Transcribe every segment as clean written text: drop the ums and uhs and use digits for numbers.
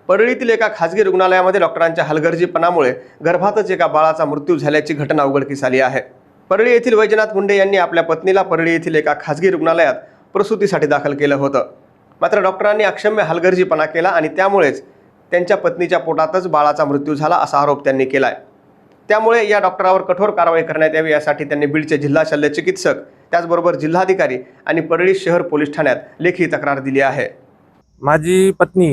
परळीतील एका खासगी रुग्णालयामध्ये डॉक्टरांच्या हलगर्जीपणामुळे गर्भातच एका बाळाचा मृत्यू झाल्याची घटना उघडकीस आली आहे। परळी येथील वैजनाथ मुंडे यांनी आपल्या पत्नीला परळी येथील एका खासगी रुग्णालयात प्रसूतीसाठी दाखल केलं होतं। मात्र डॉक्टरांनी अक्षम्य हलगर्जीपणा केला आणि त्यामुळेच त्यांच्या पत्नीच्या पोटातच बाळाचा मृत्यू झाला असा आरोप त्यांनी केलाय। त्यामुळे या डॉक्टरावर कठोर कारवाई करण्यात यावी यासाठी त्यांनी बीडचे जिल्हा शल्य चिकित्सक, त्याचबरोबर जिल्हाधिकारी आणि परळी शहर पोलीस ठाण्यात लेखी तक्रार दिली आहे। माझी पत्नी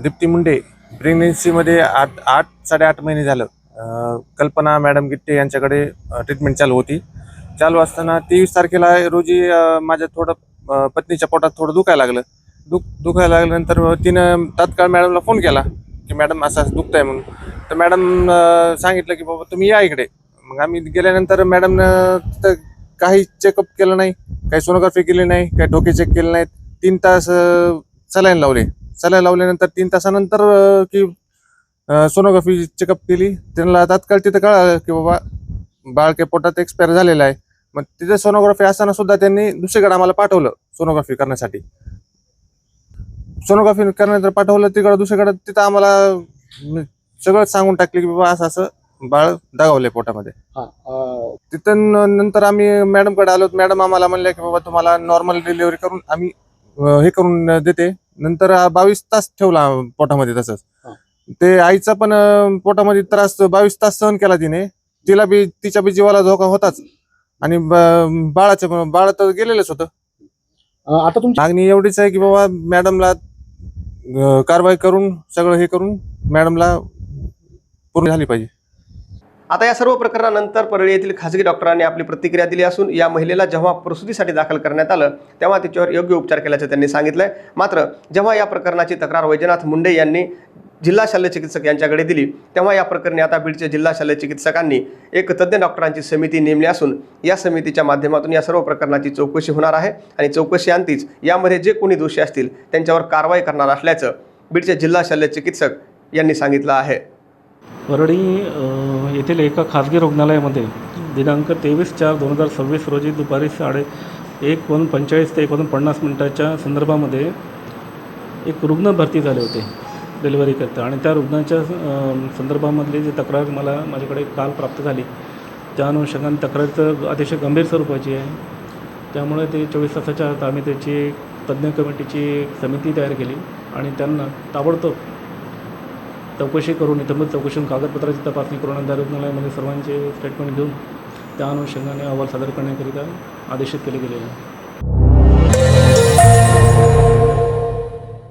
दीप्ती मुंडे प्रेग्नेन्सीमध्ये 8-8.5 महिने झालं कल्पना मॅडम गिट्टे यांच्याकडे ट्रीटमेंट चालू होती। चालू असताना 23 तारखेला रोजी माझ्या थोडं पत्नीच्या पोटात थोडं दुखायला लागलं। दुखायला लागल्यानंतर तिनं तात्काळ मॅडमला फोन केला की मॅडम असं दुखतंय म्हणून। तर मॅडम सांगितलं की बाबा तुम्ही या इकडे। मग आम्ही गेल्यानंतर मॅडमनं तिथं काही चेकअप केलं नाही, काही सोनोग्राफी केली नाही, काही डोके चेक केले नाहीत। 3 तास सलाईन लावल्यानंतर 3 तासानंतर की सोनोग्राफी चेकअप केली। त्यांना तात्काळ तिथं कळालं की बाबा बाळ के पोटात एक्सपायर झालेलं आहे। मग तिथे सोनोग्राफी असताना सुद्धा त्यांनी दुसरीकडे आम्हाला पाठवलं सोनोग्राफी करण्यासाठी। सोनोग्राफी करण्यानंतर पाठवलं तिकडं दुसरीकडे, तिथं आम्हाला सगळं सांगून टाकले की बाबा असं असं बाळ दगावलंय पोटामध्ये। तिथं नंतर आम्ही मॅडमकडे आलो। मॅडम आम्हाला म्हणल्या की बाबा तुम्हाला नॉर्मल डिलिव्हरी करून आम्ही हे करून देते। नंतर 22 तास ठेवला पोटामध्ये। तसंच ते आईचा पण पोटामध्ये त्रास 22 तास सहन केला तिने। तिच्या बी जीवाला धोका होताच आणि बाळ तर गेलेलंच होतं। आता तुमची मागणी एवढीच आहे की बाबा मॅडमला कारवाई करून सगळं हे करून मॅडमला पूर्ण झाली पाहिजे। आता या सर्व प्रकरणानंतर परळी येथील खासगी डॉक्टरांनी आपली प्रतिक्रिया दिली असून या महिलेला जेव्हा प्रसूतीसाठी दाखल करण्यात आलं तेव्हा तिच्यावर योग्य उपचार केल्याचे त्यांनी सांगितलंय। मात्र जेव्हा या प्रकरणाची तक्रार वैजनाथ मुंडे यांनी जिल्हा शल्य चिकित्सक यांच्याकडे दिली तेव्हा या प्रकरणी आता बीडचे जिल्हा शल्य चिकित्सकांनी एक तज्ज्ञ डॉक्टरांची समिती नेमली असून या समितीच्या माध्यमातून या सर्व प्रकरणाची चौकशी होणार आहे आणि चौकशी अंतीच यामध्ये जे कोणी दोषी असतील त्यांच्यावर कारवाई करणार असल्याचं बीडचे जिल्हा शल्य चिकित्सक यांनी सांगितलं आहे। परळी येथील एका खाजगी रुग्णालयामध्ये दिनांक 23/4/2026 रोजी दुपारी 1:45 ते 1:50 संदर्भामध्ये एक रुग्ण भरती झाले होते डिलिव्हरीकरता आणि त्या रुग्णाच्या संदर्भामधली जी तक्रार माझ्याकडे काल प्राप्त झाली त्या अनुषंगाने तक्रार अतिशय गंभीर स्वरूपाची आहे। त्यामुळे ते 24 तासाच्या आत आम्ही त्याची तज्ज्ञ कमिटीची समिती तयार केली आणि त्यांना ताबडतोब चौकशी करून इतर चौकशीतून कागदपत्राची तपासणी करून त्या रुग्णालयामध्ये सर्वांचे स्टेटमेंट घेऊन त्या अनुषंगाने अहवाल सादर करण्याकरिता आदेशित केले गेले आहे।